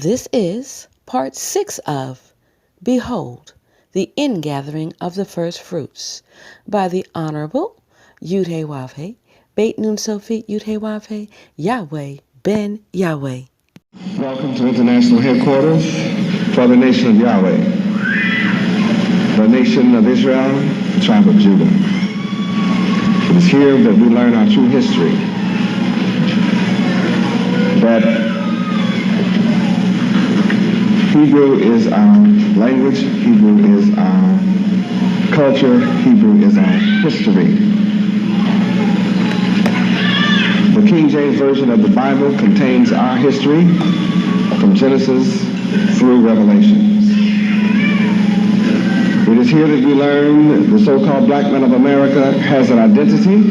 This is part 6 of Behold, the Ingathering of the Firstfruits by the Honorable Yahweh, Beit Nun Sofit Yahweh, Yahweh Ben Yahweh. Welcome to International Headquarters for the nation of Yahweh, the nation of Israel, the tribe of Judah. It is here that we learn our true history, that Hebrew is our language, Hebrew is our culture, Hebrew is our history. The King James Version of the Bible contains our history from Genesis through Revelations. It is here that we learn the so-called black man of America has an identity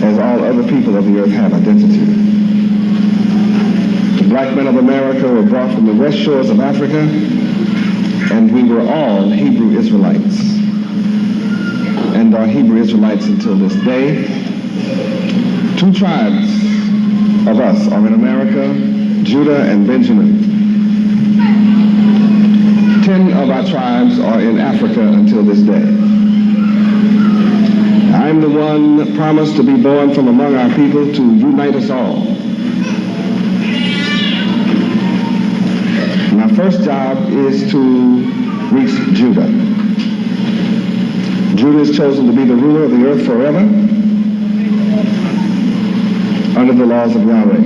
as all other people of the earth have identity. The black men of America were brought from the west shores of Africa, and we were all Hebrew Israelites, and are Hebrew Israelites until this day. 2 tribes of us are in America, Judah and Benjamin. 10 of our tribes are in Africa until this day. I'm the one promised to be born from among our people to unite us all. My first job is to reach Judah. Judah is chosen to be the ruler of the earth forever under the laws of Yahweh.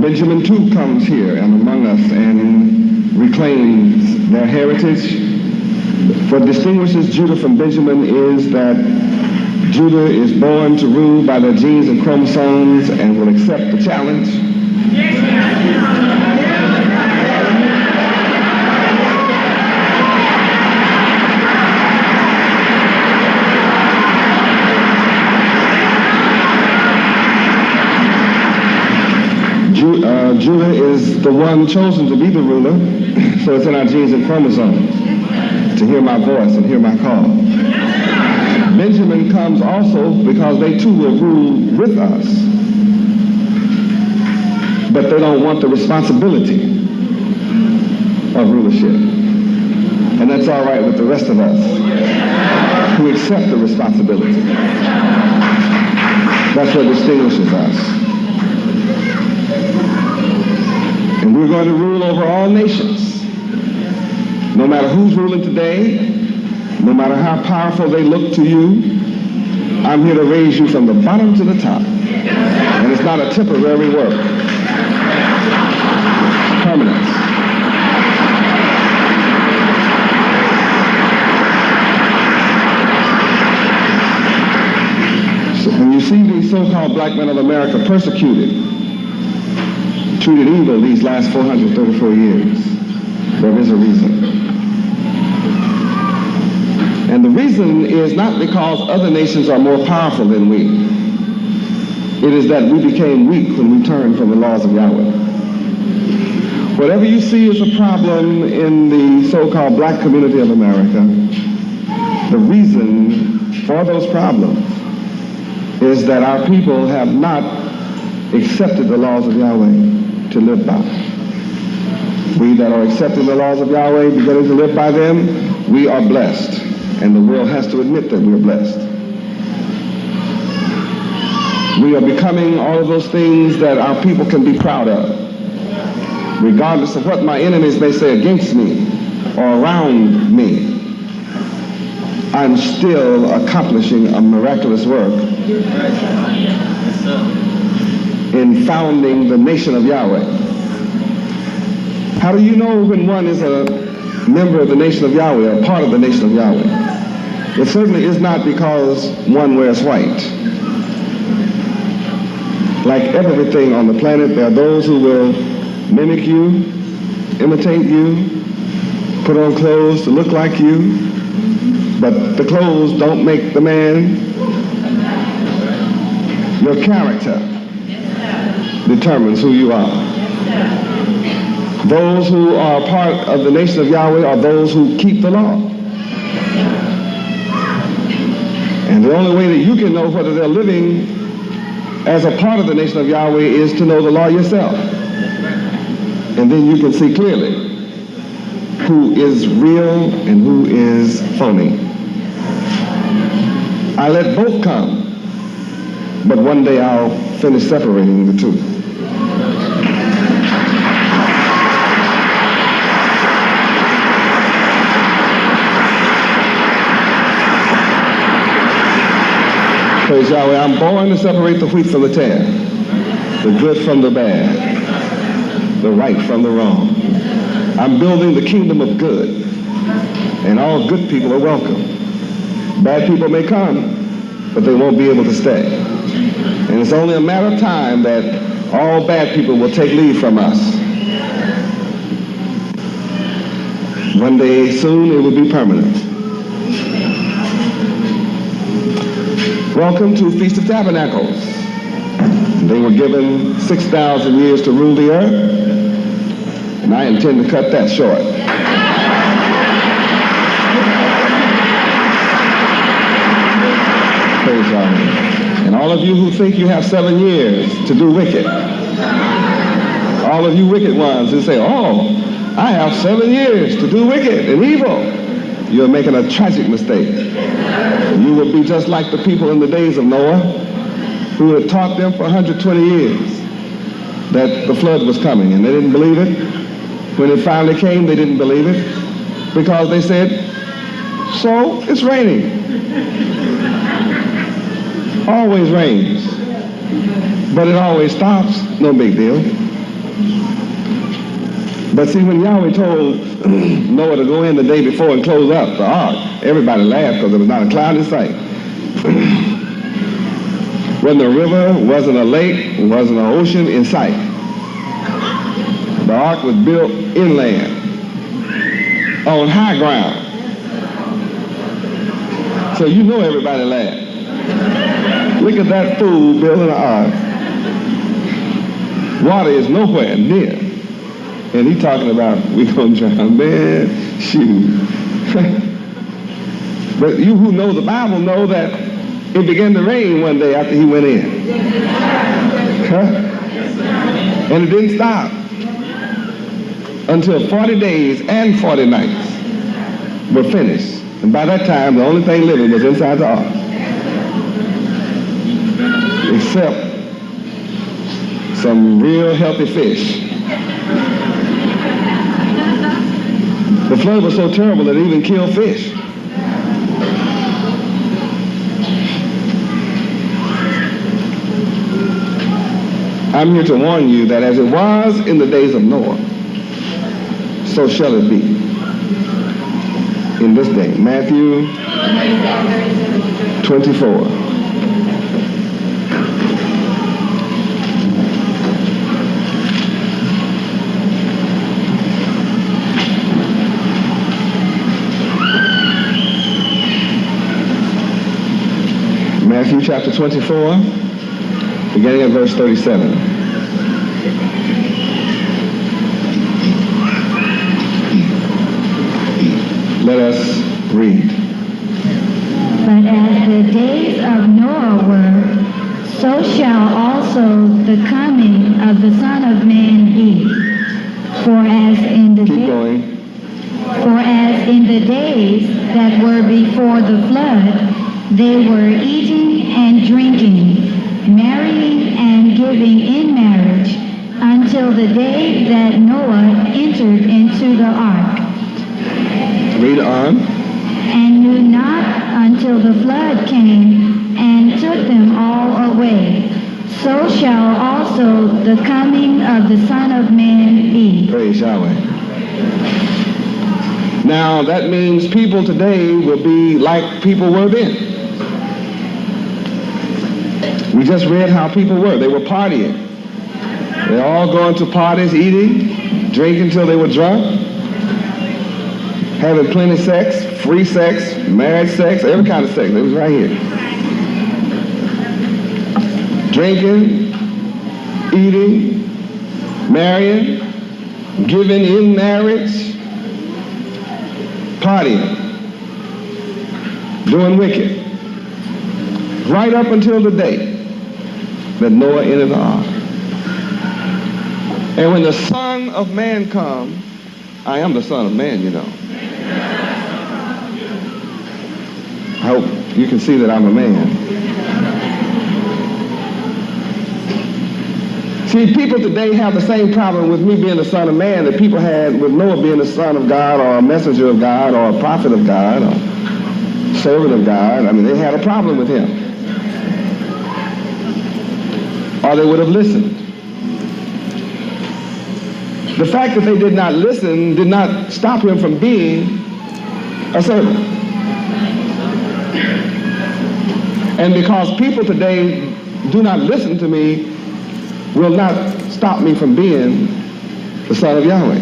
Benjamin too comes here and among us and reclaims their heritage. What distinguishes Judah from Benjamin is that Judah is born to rule by their genes and chromosomes and will accept the challenge. Judah is the one chosen to be the ruler, so it's in our genes and chromosomes to hear my voice and hear my call. Benjamin comes also because they too will rule with us, but they don't want the responsibility of rulership. And that's all right with the rest of us who accept the responsibility. That's what distinguishes us. And we're going to rule over all nations. No matter who's ruling today, no matter how powerful they look to you, I'm here to raise you from the bottom to the top. And it's not a temporary work. Permanence. So when you see these so-called black men of America persecuted, treated evil these last 434 years, there is a reason. And the reason is not because other nations are more powerful than we. It is that we became weak when we turned from the laws of Yahweh. Whatever you see as a problem in the so-called black community of America, the reason for those problems is that our people have not accepted the laws of Yahweh to live by. We that are accepting the laws of Yahweh, beginning to live by them, we are blessed. And the world has to admit that we are blessed. We are becoming all of those things that our people can be proud of. Regardless of what my enemies may say against me or around me, I'm still accomplishing a miraculous work in founding the nation of Yahweh. How do you know when one is a member of the nation of Yahweh, a part of the nation of Yahweh? It certainly is not because one wears white. Like everything on the planet, there are those who will mimic you, imitate you, put on clothes to look like you, but the clothes don't make the man. Your character determines who you are. Those who are part of the nation of Yahweh are those who keep the law. And the only way that you can know whether they're living as a part of the nation of Yahweh is to know the law yourself. And then you can see clearly who is real and who is phony. I let both come, but one day I'll finish separating the two. Praise Yahweh. I'm born to separate the wheat from the tare, the good from the bad, the right from the wrong. I'm building the kingdom of good, and all good people are welcome. Bad people may come, but they won't be able to stay. And it's only a matter of time that all bad people will take leave from us. One day soon it will be permanent. Welcome to Feast of Tabernacles. They were given 6,000 years to rule the earth, and I intend to cut that short. Praise God. And all of you who think you have 7 years to do wicked, all of you wicked ones who say, oh, I have 7 years to do wicked and evil, you're making a tragic mistake. You will be just like the people in the days of Noah, who had taught them for 120 years that the flood was coming, and they didn't believe it. When it finally came, they didn't believe it, because they said, so it's raining. Always rains, but it always stops. No big deal. But see, when Yahweh told Noah to go in the day before and close up the ark, everybody laughed because there was not a cloud in sight. When the river wasn't a lake, wasn't an ocean in sight. The ark was built inland, on high ground. So you know everybody laughed. Look at that fool building an ark. Water is nowhere near. And he talking about, we're going to drown. Man, shoot. But you who know the Bible know that it began to rain one day after he went in. Huh? And it didn't stop until 40 days and 40 nights were finished. And by that time, the only thing living was inside the ark. Except some real healthy fish. The flood was so terrible that it even killed fish. I'm here to warn you that as it was in the days of Noah, so shall it be in this day. Matthew 24. Matthew chapter 24, beginning at verse 37. Let us read. But as the days of Noah were, so shall also the coming of the Son of Man be. For as in the days that were before the flood, they were eating and drinking, marrying and giving in marriage, until the day that Noah entered into the ark. Read on. And knew not until the flood came and took them all away. So shall also the coming of the Son of Man be. Praise Yahweh. Now that means people today will be like people were then. We just read how people were. They were partying. They're all going to parties, eating, drinking till they were drunk, having plenty of sex, free sex, marriage sex, every kind of sex. It was right here. Drinking, eating, marrying, giving in marriage, partying, doing wicked. Right up until the day that Noah entered the ark. And when the Son of Man comes, I am the Son of Man, you know. I hope you can see that I'm a man. See, people today have the same problem with me being the Son of Man that people had with Noah being the Son of God or a messenger of God or a prophet of God or servant of God. I mean, they had a problem with him. Or they would have listened. The fact that they did not listen did not stop him from being a servant. And because people today do not listen to me, will not stop me from being the Son of Yahweh.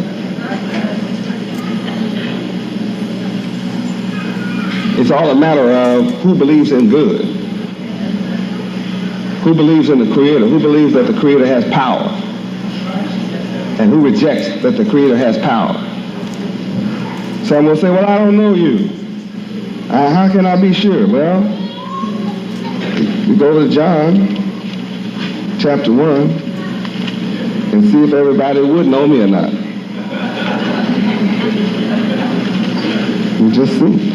It's all a matter of who believes in good, who believes in the Creator, who believes that the Creator has power, and who rejects that the Creator has power. Some will say, well, I don't know you. How can I be sure? Well, you go to John chapter 1 and see if everybody would know me or not. You just see.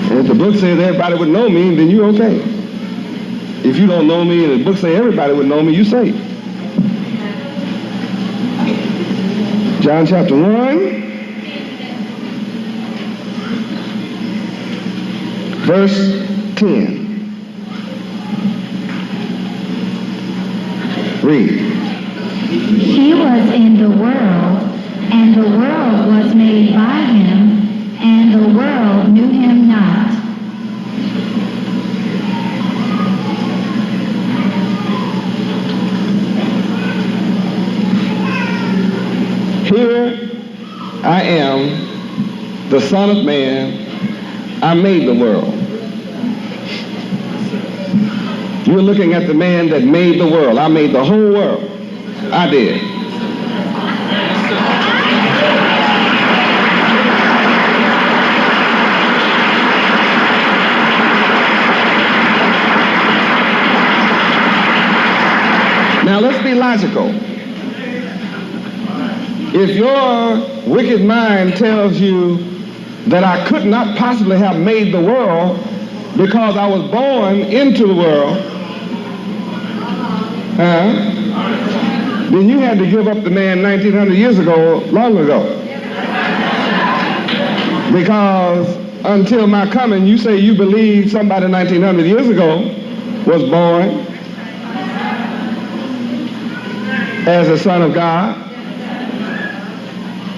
And if the book says everybody would know me, then you're okay. If you don't know me and the book says everybody would know me, you're safe. John chapter 1, verse 10. Read. He was in the world, and the world was made by him, and the world knew him not. Here I am, the Son of Man. I made the world. You're looking at the man that made the world. I made the whole world. I did. Now let's be logical. If your wicked mind tells you that I could not possibly have made the world because I was born into the world, then you had to give up the man 1900 years ago, long ago. Because until my coming, you say you believe somebody 1900 years ago was born as a son of God.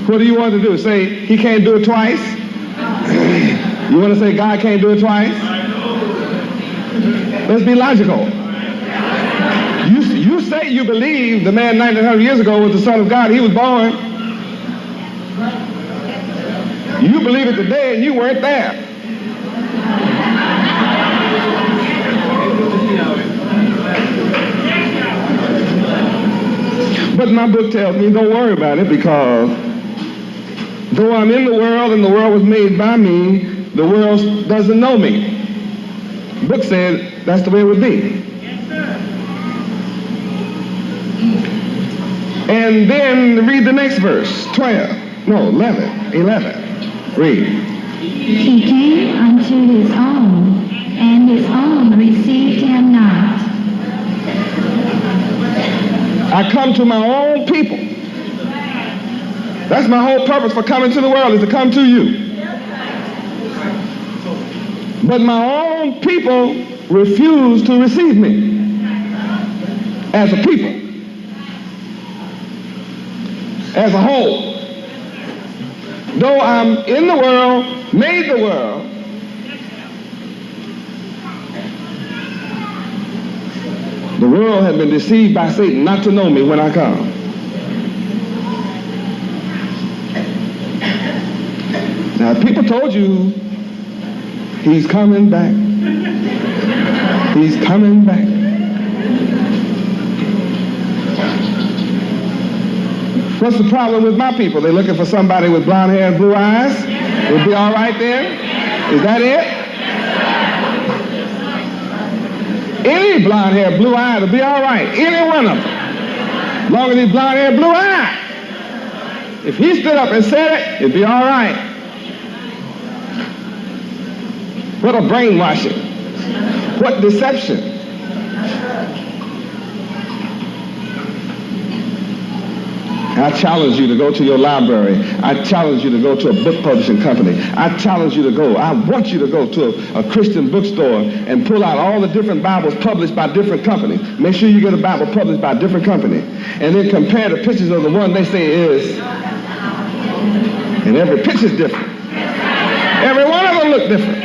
What do you want to do? Say he can't do it twice? You want to say God can't do it twice? Let's be logical. You say you believe the man 1900 years ago was the Son of God. He was born. You believe it today and you weren't there. But my book tells me don't worry about it, because though I'm in the world and the world was made by me, the world doesn't know me. The book said that's the way it would be. And then read the next verse, 11. Read. He came unto his own, and his own received him not. I come to my own people. That's my whole purpose for coming to the world, is to come to you. But my own people refuse to receive me as a people, as a whole. Though I'm in the world, made the world, the world has been deceived by Satan not to know me when I come. Now, if people told you he's coming back, he's coming back, what's the problem with my people? They're looking for somebody with blonde hair and blue eyes. It'll be all right then? Is that it? Any blonde hair, blue eyed will be all right. Any one of them. As long as he's blonde hair, blue eyed. If he stood up and said it, it'd be all right. What a brainwashing. What deception. I challenge you to go to your library. I challenge you to go to a book publishing company. I challenge you to go. I want you to go to a Christian bookstore and pull out all the different Bibles published by different companies. Make sure you get a Bible published by a different company. And then compare the pictures of the one they say is. And every picture's different. Every one of them look different.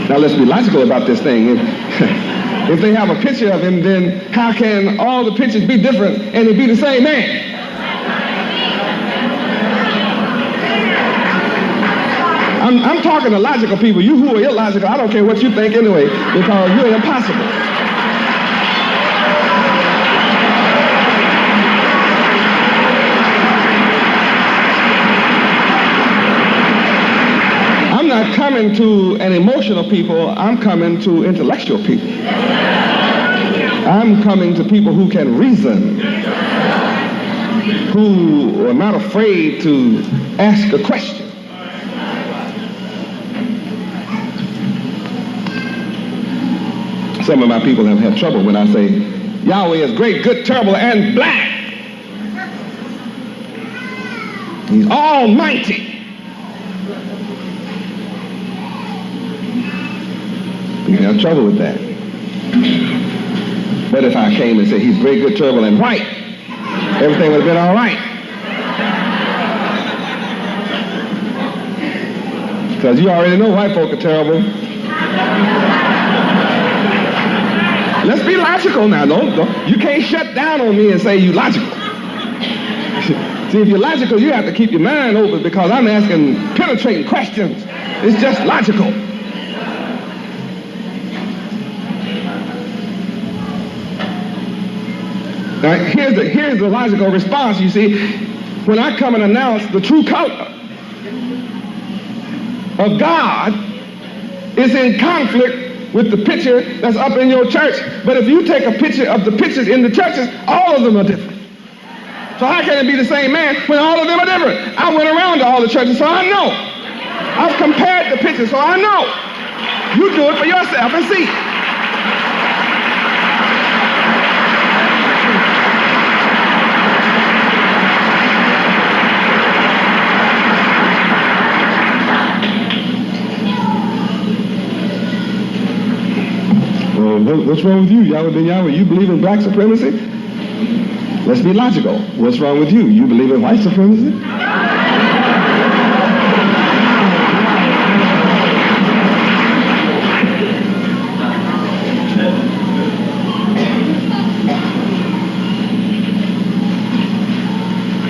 Now let's be logical about this thing. If they have a picture of him, then how can all the pictures be different and it be the same man? I'm talking to logical people. You who are illogical, I don't care what you think anyway, because you're impossible. I'm not coming to an emotional people, I'm coming to intellectual people. I'm coming to people who can reason, who are not afraid to ask a question. Some of my people have had trouble when I say, Yahweh is great, good, terrible, and black. He's almighty. People have trouble with that. But if I came and said he's great, good, terrible, and white, everything would have been all right. Because you already know white folk are terrible. Let's be logical now. Don't. You can't shut down on me and say you logical. See, if you're logical, you have to keep your mind open because I'm asking penetrating questions. It's just logical. Now, here's the logical response, you see. When I come and announce the true color of God is in conflict with the picture that's up in your church. But if you take a picture of the pictures in the churches, all of them are different. So how can it be the same man when all of them are different? I went around to all the churches, so I know. I've compared the pictures, so I know. You do it for yourself and see. What's wrong with you, Yahweh Ben Yahweh? You believe in black supremacy? Let's be logical. What's wrong with you? You believe in white supremacy?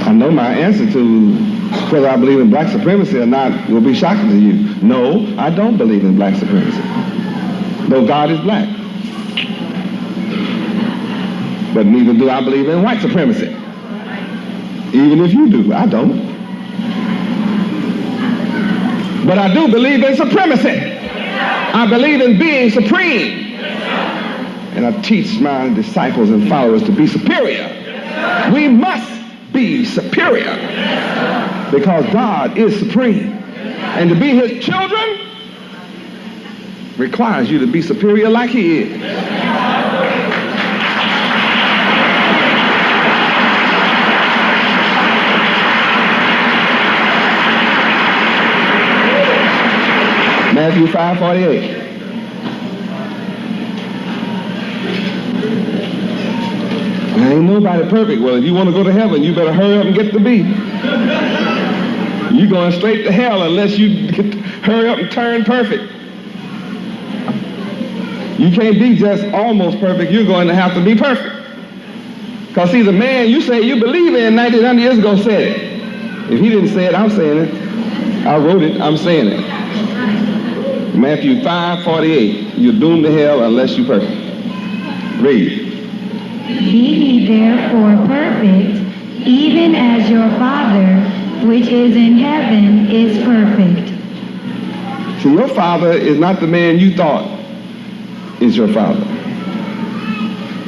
I know my answer to whether I believe in black supremacy or not will be shocking to you. No, I don't believe in black supremacy. Though God is black. But neither do I believe in white supremacy. Even if you do, I don't. But I do believe in supremacy. I believe in being supreme. And I teach my disciples and followers to be superior. We must be superior because God is supreme. And to be his children requires you to be superior like he is. Matthew 5:48. Ain't nobody perfect. Well, if you want to go to heaven, you better hurry up and get to be. You're going straight to hell unless you hurry up and turn perfect. You can't be just almost perfect. You're going to have to be perfect. Because see, the man you say you believe in 1900 years ago said it. If he didn't say it, I'm saying it. I wrote it, I'm saying it. Matthew 5:48. You're doomed to hell unless you're perfect. Read. Be ye therefore perfect, even as your Father, which is in heaven, is perfect. So your father is not the man you thought is your father.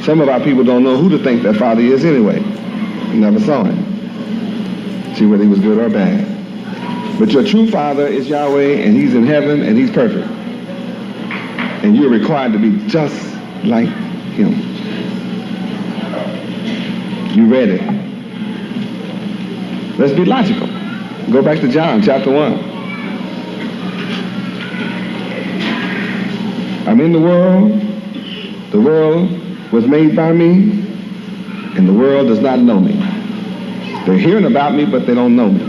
Some of our people don't know who to think their father is anyway. Never saw him. See whether he was good or bad. But your true father is Yahweh, and he's in heaven, and he's perfect. And you're required to be just like him. You read it. Let's be logical. Go back to John chapter 1. I'm in the world was made by me, and the world does not know me. They're hearing about me, but they don't know me.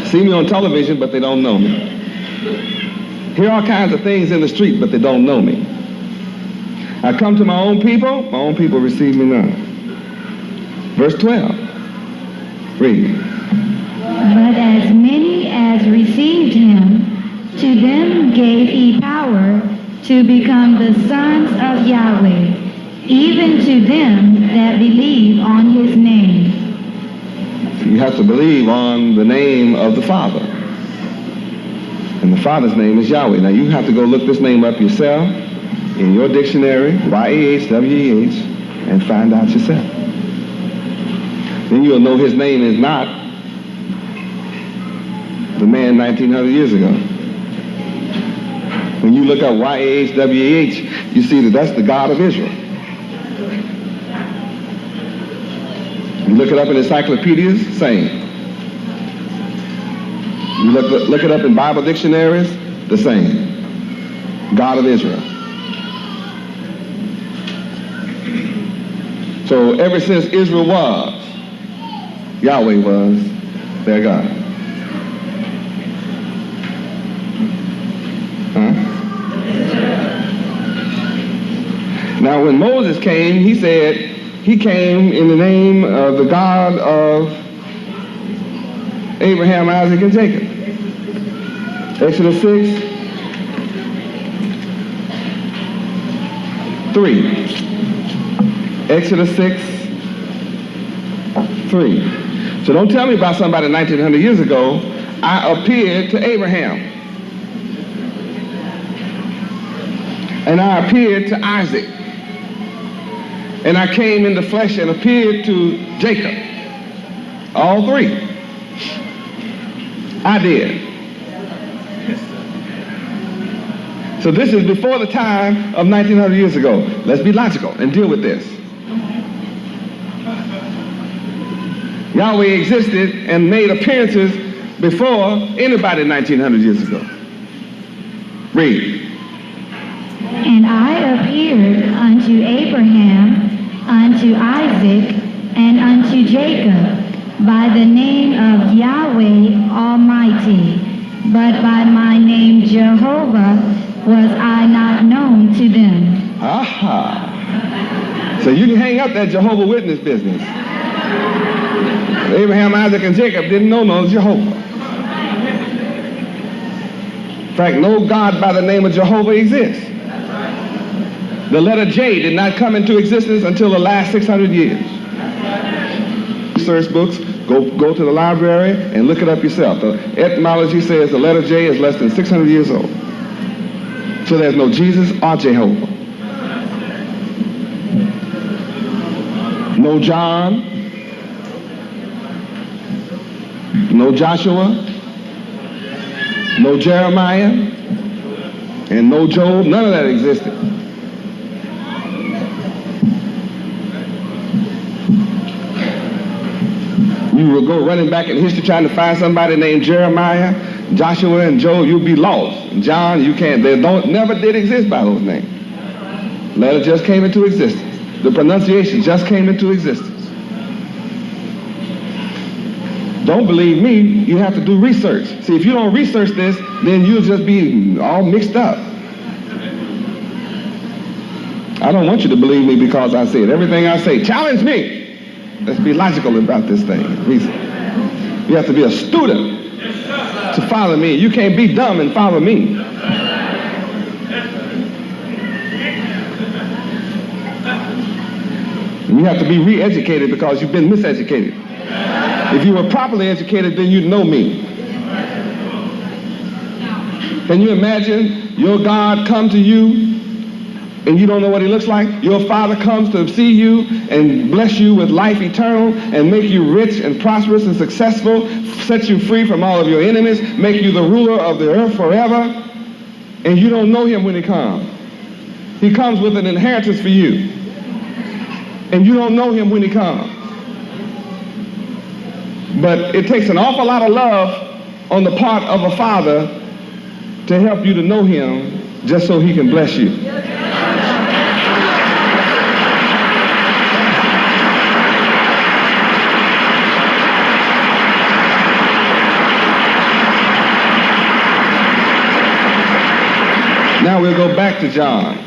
See me on television, but they don't know me. Hear all kinds of things in the street, but they don't know me. I come to my own people receive me not. Verse 12. Read. But as many as received him, to them gave he power to become the sons of Yahweh, even to them that believe on his name. You have to believe on the name of the Father. And the Father's name is Yahweh. Now you have to go look this name up yourself in your dictionary, Y-A-H-W-E-H, and find out yourself. Then you'll know his name is not the man 1900 years ago. When you look up Y-A-H-W-H, you see that that's the God of Israel. You look it up in encyclopedias, same. You look it up in Bible dictionaries, the same. God of Israel. So ever since Israel was, Yahweh was their God. Now when Moses came, he said he came in the name of the God of Abraham, Isaac, and Jacob. Exodus 6, 3. Exodus 6, 3. So don't tell me about somebody 1900 years ago. I appeared to Abraham. And I appeared to Isaac. And I came in the flesh and appeared to Jacob. All three. I did. So this is before the time of 1900 years ago. Let's be logical and deal with this. Yahweh existed and made appearances before anybody 1900 years ago. Read. And I appeared unto Abraham, unto Isaac, and unto Jacob by the name of Yahweh Almighty, but by my name Jehovah was I not known to them. Aha! So you can hang up that Jehovah Witness business. Abraham, Isaac, and Jacob didn't know no Jehovah. In fact, no God by the name of Jehovah exists. The letter J did not come into existence until the last 600 years. Research books, go to the library and look it up yourself. The etymology says the letter J is less than 600 years old. So there's no Jesus or Jehovah. No John, no Joshua, no Jeremiah, and no Job. None of that existed. You will go running back in history trying to find somebody named Jeremiah, Joshua, and Job. You'll be lost. John, you can't. They never did exist by those names. Letter just came into existence. The pronunciation just came into existence. Don't believe me, you have to do research. See, if you don't research this, then you'll just be all mixed up. I don't want you to believe me because I say it. Everything I say, challenge me. Let's be logical about this thing. You have to be a student to follow me. You can't be dumb and follow me. You have to be re-educated because you've been miseducated. If you were properly educated, then you'd know me. Can you imagine your God come to you and you don't know what he looks like? Your Father comes to see you and bless you with life eternal and make you rich and prosperous and successful, set you free from all of your enemies, make you the ruler of the earth forever, and you don't know him when he comes. He comes with an inheritance for you, and you don't know him when he comes. But it takes an awful lot of love on the part of a father to help you to know him just so he can bless you. Now we'll go back to John.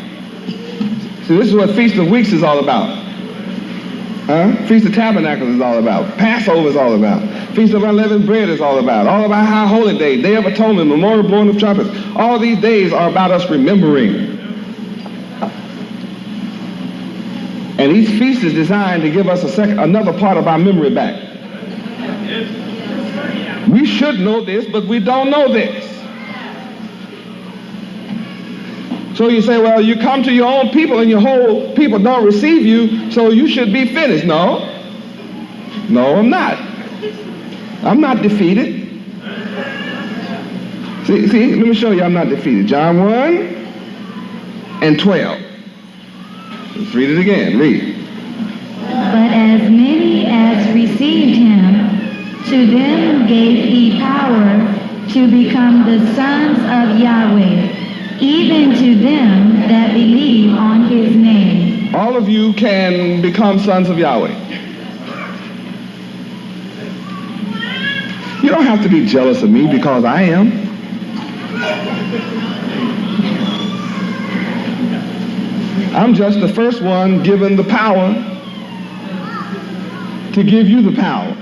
See, this is what Feast of Weeks is all about. Feast of Tabernacles is all about. Passover is all about. Feast of Unleavened Bread is all about. All about High Holy Day, Day of Atonement, Memorial Blowing of Trumpets. All these days are about us remembering. And each feast is designed to give us another part of our memory back. We should know this, but we don't know this. So you say, well, you come to your own people and your whole people don't receive you, so you should be finished. No, I'm not. I'm not defeated. See, let me show you I'm not defeated. John 1:12. Let's read it again. Read. But as many as received him, to them gave he power to become the sons of Yahweh, even to them that believe on his name. All of you can become sons of Yahweh. You don't have to be jealous of me because I am. I'm just the first one given the power to give you the power.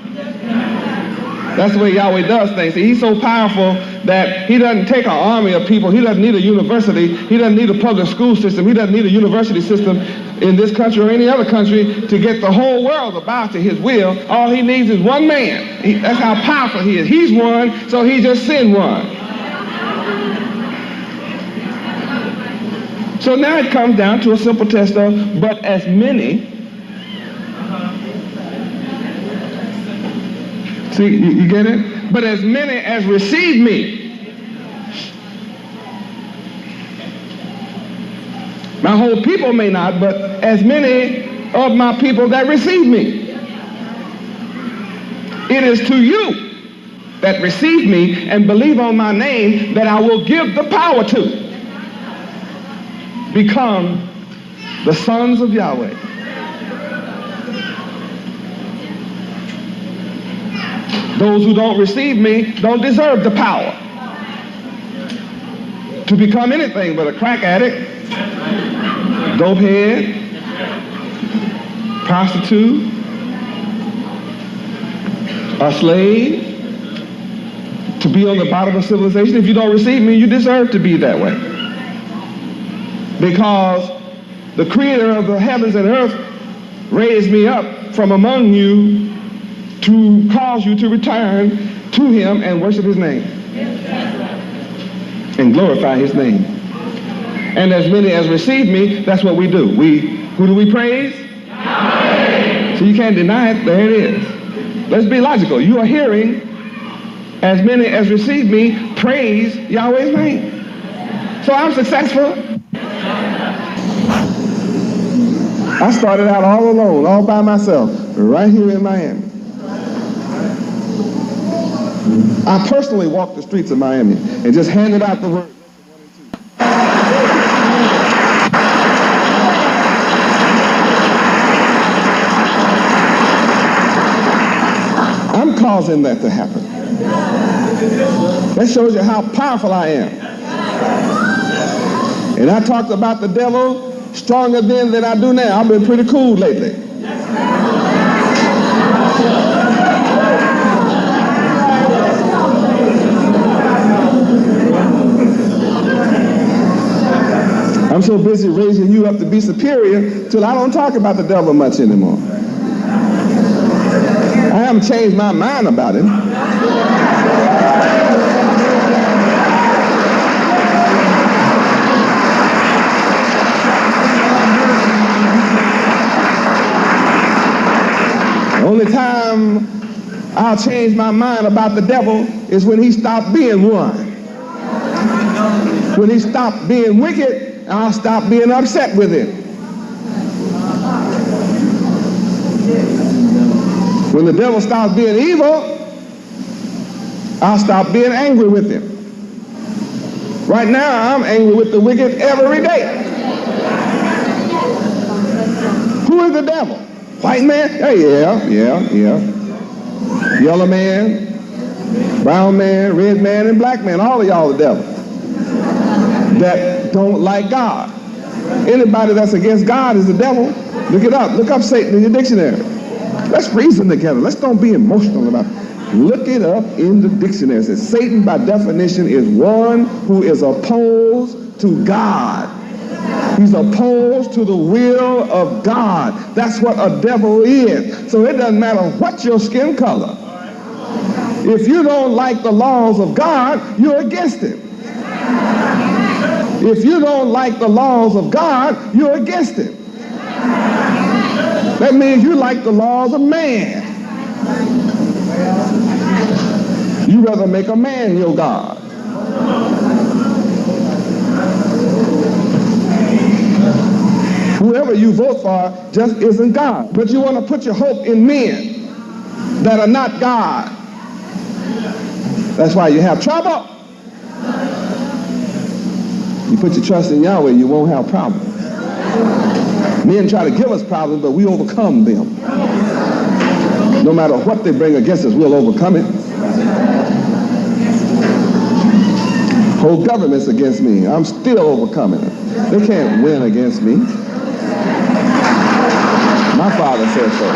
That's the way Yahweh does things. See, he's so powerful that he doesn't take an army of people. He doesn't need a university. He doesn't need a public school system. He doesn't need a university system in this country or any other country to get the whole world to bow to his will. All he needs is one man. That's how powerful he is. He's one, so he just sent one. So now it comes down to a simple test of, but as many. See, you get it? But as many as receive me. My whole people may not, but as many of my people that receive me. It is to you that receive me and believe on my name that I will give the power to become the sons of Yahweh. Those who don't receive me don't deserve the power to become anything but a crack addict, dopehead, prostitute, a slave, to be on the bottom of civilization. If you don't receive me, you deserve to be that way. Because the creator of the heavens and earth raised me up from among you to cause you to return to him and worship his name and glorify his name. And as many as receive me, that's what we do. Who do we praise? Yahweh. So you can't deny it. There it is. Let's be logical. You are hearing, as many as receive me, praise Yahweh's name. So I'm successful. I started out all alone, all by myself, right here in Miami. I personally walked the streets of Miami and just handed out the word. I'm causing that to happen. That shows you how powerful I am. And I talked about the devil stronger then than I do now. I've been pretty cool lately. I'm so busy raising you up to be superior till I don't talk about the devil much anymore. I haven't changed my mind about him. The only time I'll change my mind about the devil is when he stopped being one. When he stopped being wicked, I'll stop being upset with him. When the devil stops being evil, I'll stop being angry with him. Right now, I'm angry with the wicked every day. Who is the devil? White man? Hey, yeah. Yellow man, brown man, red man, and black man. All of y'all the devil that don't like God. Anybody that's against God is the devil. Look it up. Look up Satan in your dictionary. Let's reason together. Let's don't be emotional about it. Look it up in the dictionary. It says Satan by definition is one who is opposed to God. He's opposed to the will of God. That's what a devil is. So it doesn't matter what your skin color. If you don't like the laws of God, you're against him. If you don't like the laws of God, you're against him. That means you like the laws of man. You rather make a man your God. Whoever you vote for just isn't God. But you want to put your hope in men that are not God. That's why you have trouble. You put your trust in Yahweh, you won't have problems. Men try to give us problems, but we overcome them. No matter what they bring against us, we'll overcome it. Whole government's against me. I'm still overcoming it. They can't win against me. My Father said so.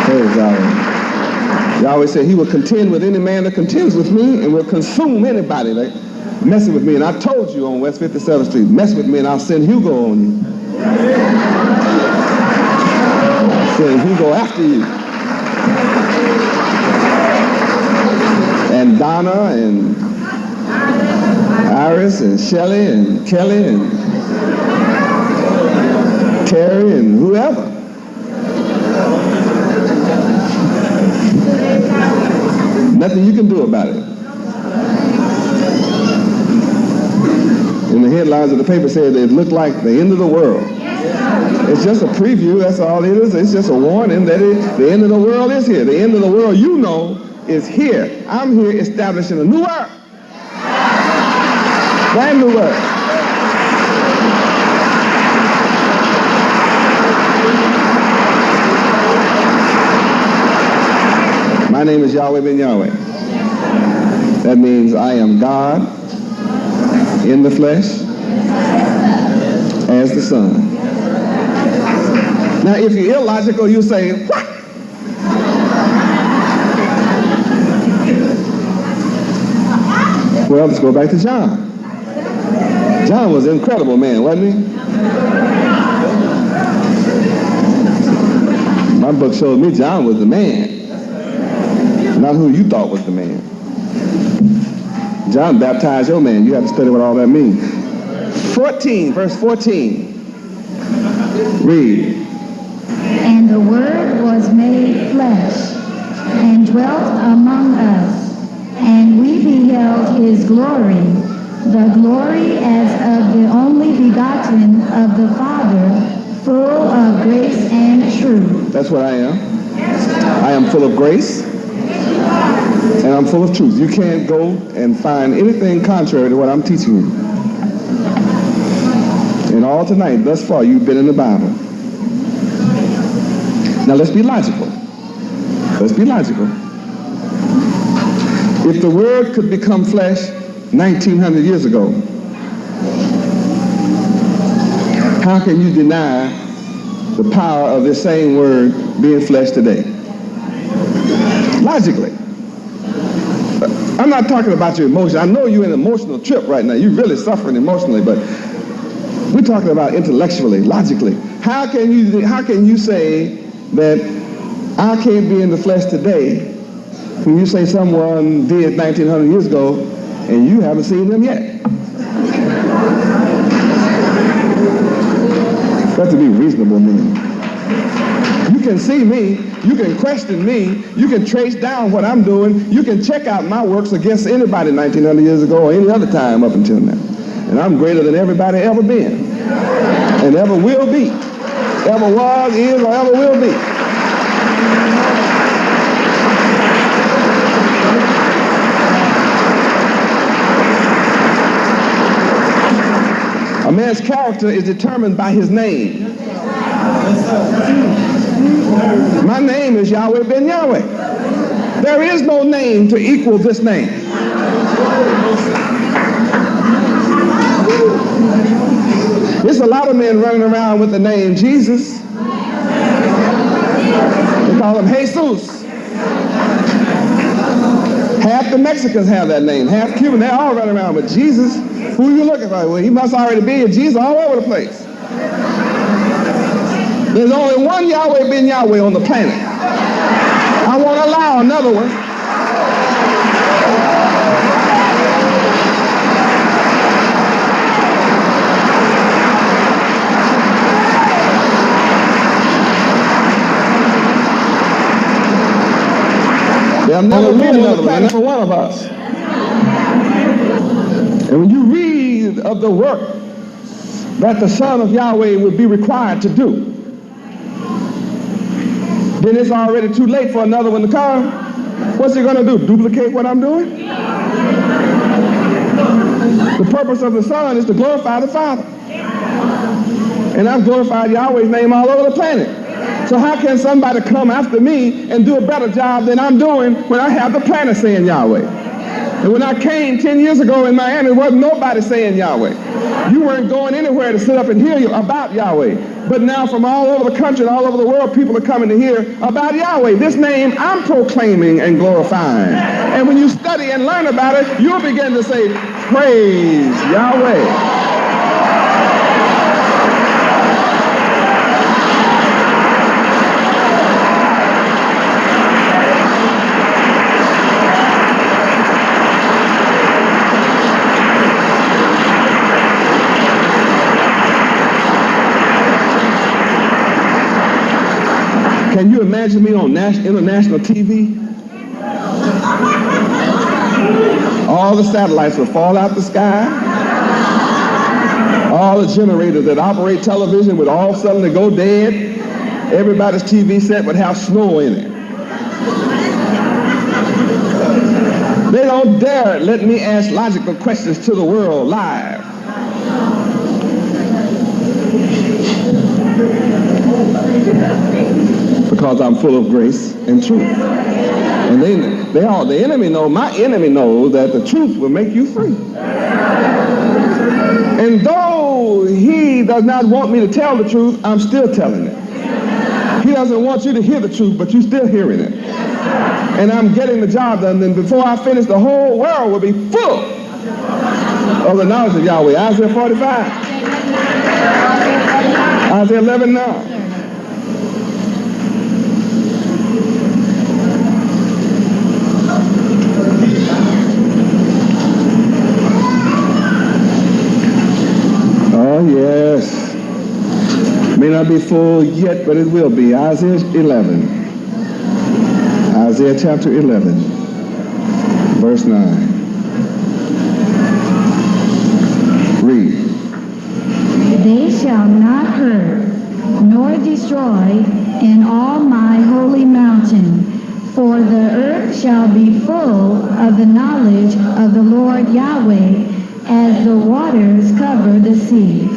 Praise Yahweh. Yahweh said he will contend with any man that contends with me and will consume anybody that messing with me. And I told you on West 57th Street, mess with me and I'll send Hugo on you. Send Hugo after you. And Donna and Iris and Shelley and Kelly and Terry and whoever. Nothing you can do about it. And the headlines of the paper said it looked like the end of the world. It's just a preview, that's all it is. It's just a warning that the end of the world is here. The end of the world, you know, is here. I'm here establishing a new earth. Brand new earth. My name is Yahweh Ben Yahweh. That means I am God in the flesh as the Son. Now, if you're illogical, you say, what? Well, let's go back to John. John was an incredible man, wasn't he? My book showed me John was the man. Not who you thought was the man. John baptized your man. You have to study what all that means. 14, verse 14. Read. And the Word was made flesh, and dwelt among us, and we beheld his glory, the glory as of the only begotten of the Father, full of grace and truth. That's what I am. I am full of grace. And I'm full of truth. You can't go and find anything contrary to what I'm teaching you. And all tonight, thus far, you've been in the Bible. Now let's be logical. Let's be logical. If the Word could become flesh 1900 years ago, how can you deny the power of this same Word being flesh today? Logically. I'm not talking about your emotion. I know you're in an emotional trip right now. You're really suffering emotionally, but we're talking about intellectually, logically. How can you say that I can't be in the flesh today when you say someone did 1900 years ago and you haven't seen them yet? Got to be reasonable, man. You can see me, you can question me, you can trace down what I'm doing, you can check out my works against anybody 1900 years ago or any other time up until now. And I'm greater than everybody ever been, and ever will be, ever was, is, or ever will be. A man's character is determined by his name. My name is Yahweh Ben Yahweh. There is no name to equal this name. There's a lot of men running around with the name Jesus. They call him Jesus. Half the Mexicans have that name, half Cuban, they all run around with Jesus. Who are you looking for? Well, he must already be a Jesus all over the place. There's only one Yahweh Ben Yahweh on the planet. I won't allow another one. There'll never be another planet for one of us. And when you read of the work that the Son of Yahweh would be required to do, then it's already too late for another one to come. What's he going to do? Duplicate what I'm doing? The purpose of the Son is to glorify the Father. And I've glorified Yahweh's name all over the planet. So how can somebody come after me and do a better job than I'm doing when I have the planet saying Yahweh? And when I came 10 years ago in Miami, there wasn't nobody saying Yahweh. You weren't going anywhere to sit up and hear you about Yahweh. But now from all over the country and all over the world, people are coming to hear about Yahweh. This name I'm proclaiming and glorifying. And when you study and learn about it, you'll begin to say, praise Yahweh. Can you imagine me on international TV? All the satellites would fall out the sky. All the generators that operate television would all suddenly go dead. Everybody's TV set would have snow in it. They don't dare let me ask logical questions to the world live. Because I'm full of grace and truth. And the enemy knows, my enemy knows that the truth will make you free. And though he does not want me to tell the truth, I'm still telling it. He doesn't want you to hear the truth, but you're still hearing it. And I'm getting the job done, and before I finish, the whole world will be full of the knowledge of Yahweh. Isaiah 45. Isaiah 11 now. Oh, yes. May not be full yet, but it will be. Isaiah 11. Isaiah chapter 11, verse 9. Read. They shall not hurt nor destroy in all my holy mountain, for the earth shall be full of the knowledge of the Lord Yahweh, as the waters cover the sea.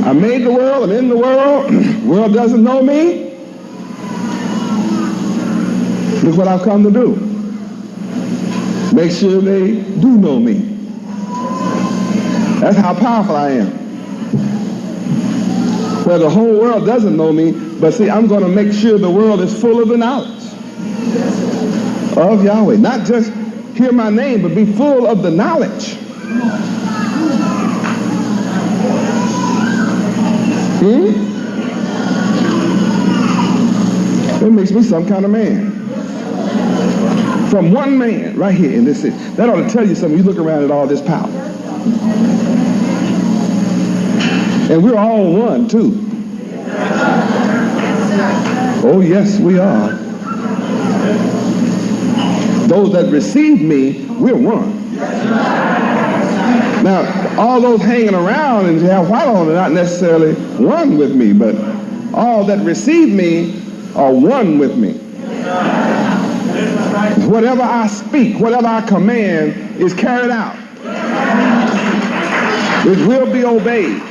I made the world, I'm in the world. The world doesn't know me. Look what I've come to do. Make sure they do know me. That's how powerful I am. Well, the whole world doesn't know me, but see, I'm going to make sure the world is full of the knowledge. of Yahweh. Not just hear my name, but be full of the knowledge. It makes me some kind of man. From one man right here in this city. That ought to tell you something. You look around at all this power. And we're all one, too. Oh, yes, we are. Those that receive me, we're one. Now, all those hanging around and have white on are not necessarily one with me, but all that receive me are one with me. Whatever I speak, whatever I command is carried out. It will be obeyed.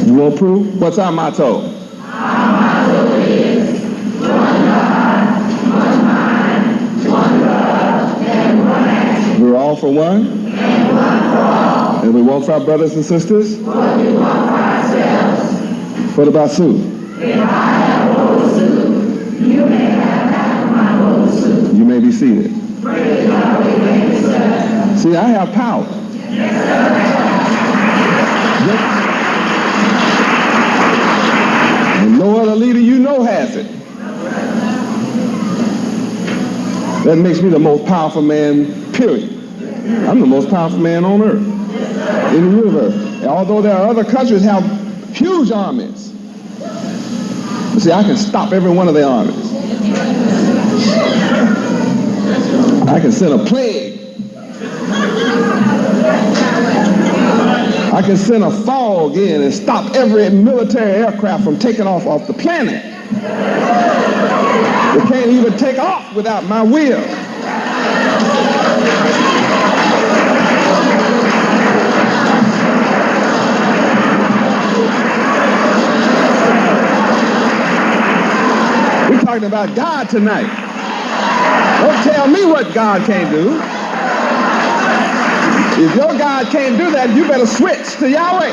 You want proof? What's our motto? Our motto is one God, one mind, one love, and one action. We're all for one? And one for all. And we want for our brothers and sisters? What we want for ourselves. What about Sue? If I have a whole suit, you may have half of my whole suit. You may be seated. Praise Yahweh Ben Yahweh. See, I have power. And no other leader you know has it. That makes me the most powerful man, period. I'm the most powerful man on earth, in the universe. And although there are other countries that have huge armies, but see, I can stop every one of their armies. I can send a plague. I can send a fog in and stop every military aircraft from taking off the planet. They can't even take off without my will. We're talking about God tonight. Don't tell me what God can't do. If your God can't do that, you better switch to Yahweh.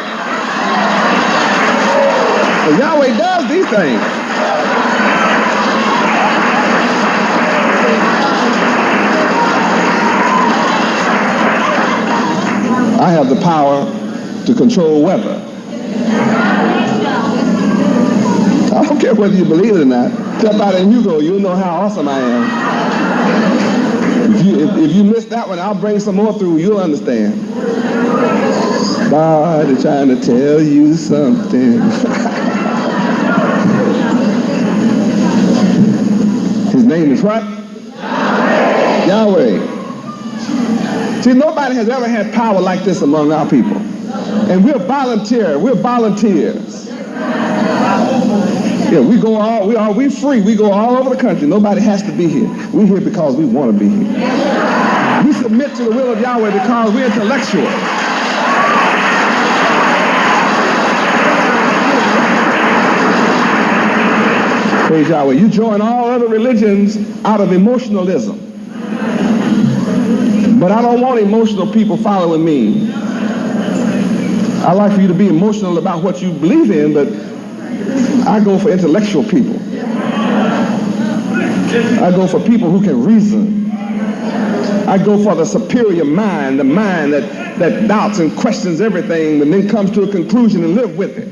But Yahweh does these things. I have the power to control weather. I don't care whether you believe it or not. Step out in Hugo, you'll know how awesome I am. If you miss that one, I'll bring some more through. You'll understand. God is trying to tell you something. His name is what? Yahweh. Yahweh. See, nobody has ever had power like this among our people. And we're volunteers. Yeah, we free. We go all over the country. Nobody has to be here. We're here because we want to be here. We submit to the will of Yahweh because we're intellectual. Praise Yahweh. You join all other religions out of emotionalism. But I don't want emotional people following me. I like for you to be emotional about what you believe in, but I go for intellectual people. I go for people who can reason. I go for the superior mind, the mind that doubts and questions everything and then comes to a conclusion and live with it.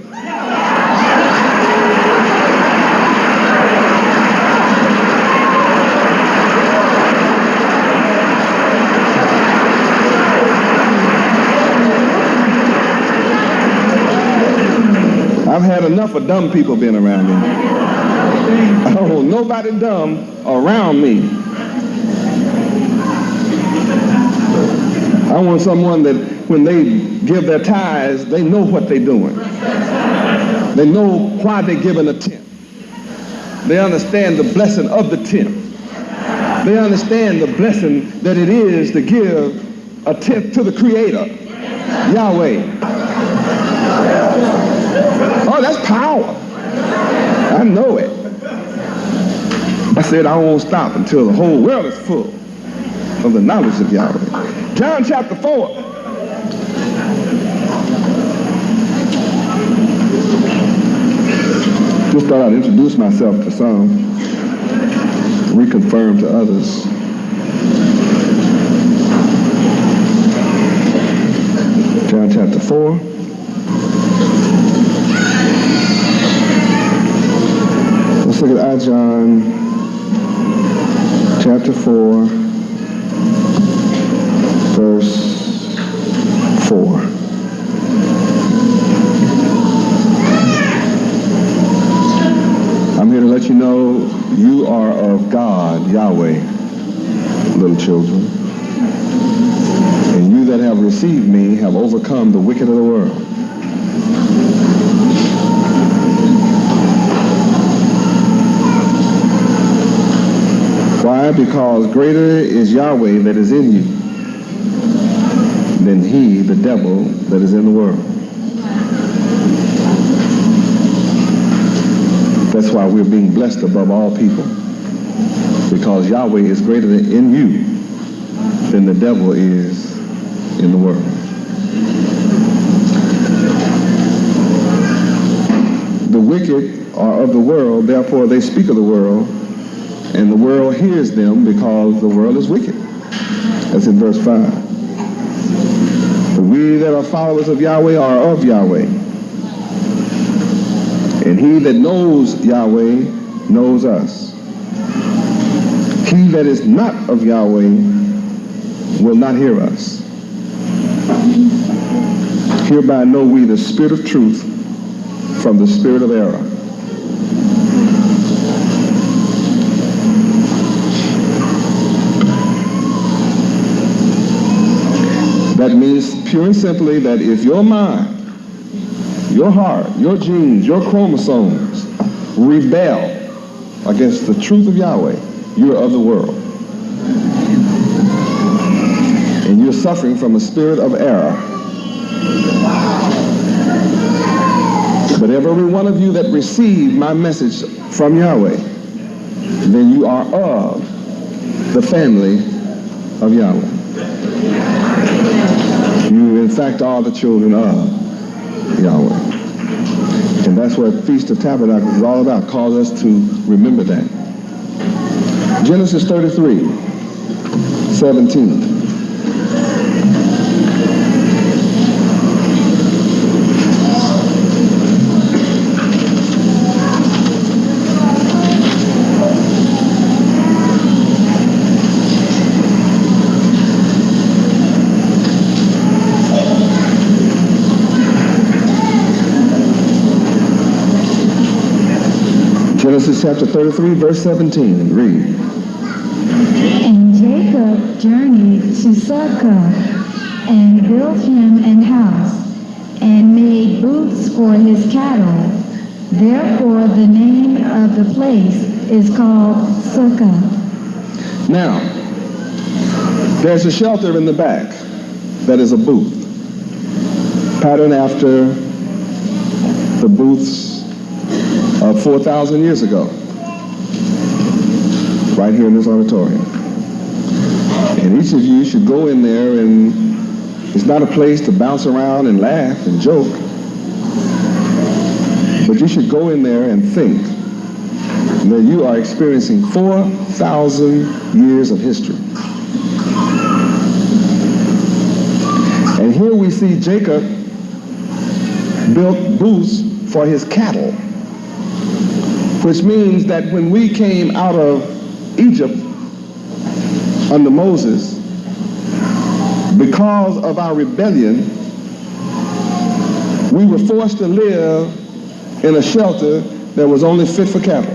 I've had enough of dumb people being around me. I don't want nobody dumb around me. I want someone that when they give their tithes, they know what they're doing. They know why they're giving a tenth. They understand the blessing of the tenth. They understand the blessing that it is to give a tenth to the Creator, Yahweh. Oh, that's power. I know it. I said I won't stop until the whole world is full of the knowledge of Yahweh. John chapter 4. Just thought I'd introduce myself to some, reconfirm to others. John chapter 4. Let's look at John chapter 4, verse 4. I'm here to let you know you are of God, Yahweh, little children. And you that have received me have overcome the wicked of the world. Why? Because greater is Yahweh that is in you than he, the devil, that is in the world. That's why we're being blessed above all people. Because Yahweh is greater in you than the devil is in the world. The wicked are of the world, therefore they speak of the world, and the world hears them because the world is wicked. That's in verse 5. But we that are followers of Yahweh are of Yahweh. And he that knows Yahweh knows us. He that is not of Yahweh will not hear us. Hereby know we the spirit of truth from the spirit of error. That means pure and simply that if your mind, your heart, your genes, your chromosomes rebel against the truth of Yahweh, you're of the world. And you're suffering from a spirit of error. But every one of you that received my message from Yahweh, then you are of the family of Yahweh. You, in fact, are the children of Yahweh. And that's what Feast of Tabernacles is all about. Calls us to remember that. Genesis 33:17. Genesis chapter 33, verse 17. Read. And Jacob journeyed to Succoth, and built him an house, and made booths for his cattle. Therefore the name of the place is called Succoth. Now, there's a shelter in the back that is a booth, patterned after the booths of 4,000 years ago, right here in this auditorium. And each of you should go in there, and it's not a place to bounce around and laugh and joke, but you should go in there and think that you are experiencing 4,000 years of history. And here we see Jacob built booths for his cattle, which means that when we came out of Egypt under Moses, because of our rebellion, we were forced to live in a shelter that was only fit for cattle.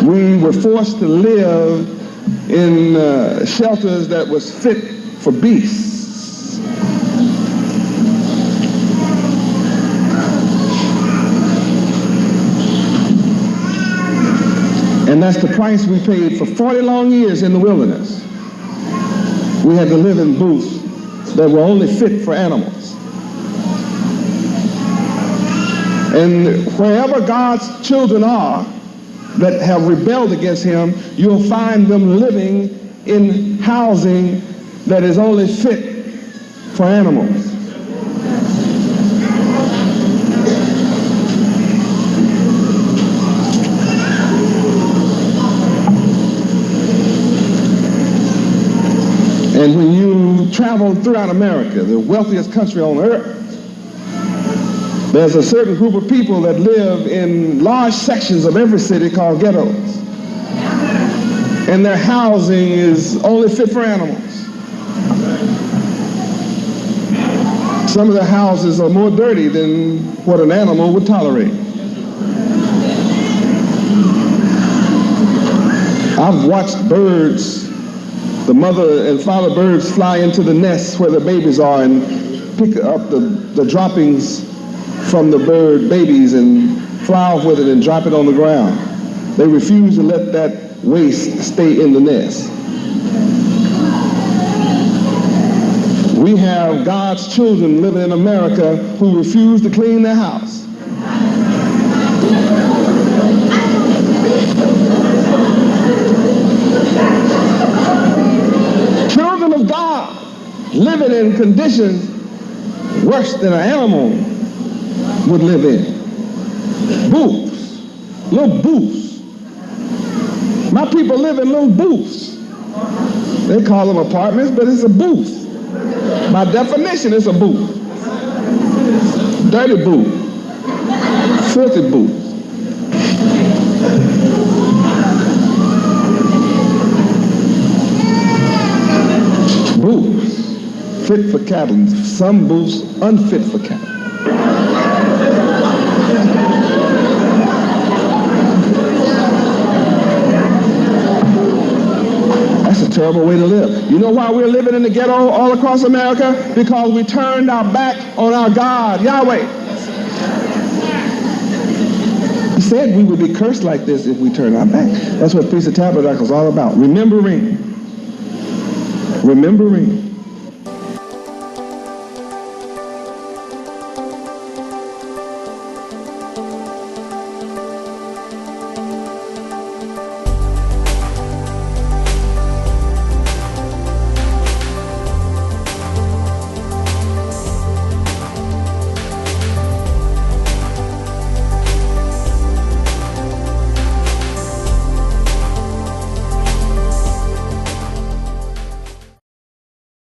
We were forced to live in shelters that was fit for beasts. And that's the price we paid for 40 long years in the wilderness. We had to live in booths that were only fit for animals. And wherever God's children are that have rebelled against him, you'll find them living in housing that is only fit for animals. And when you travel throughout America, the wealthiest country on earth, there's a certain group of people that live in large sections of every city called ghettos. And their housing is only fit for animals. Some of the houses are more dirty than what an animal would tolerate. I've watched birds, the mother and father birds, fly into the nests where the babies are and pick up the droppings from the bird babies and fly off with it and drop it on the ground. They refuse to let that waste stay in the nest. We have God's children living in America who refuse to clean their house. Children of God living in conditions worse than an animal would live in. Booths, little booths. My people live in little booths. They call them apartments, but it's a booth. By definition, it's a booth. Dirty booth. Filthy booth. Booths fit for cattle. Some booths unfit for cattle. That's a terrible way to live. You know why we're living in the ghetto all across America? Because we turned our back on our God, Yahweh. He said we would be cursed like this if we turned our back. That's what Feast of Tabernacles is all about. Remembering.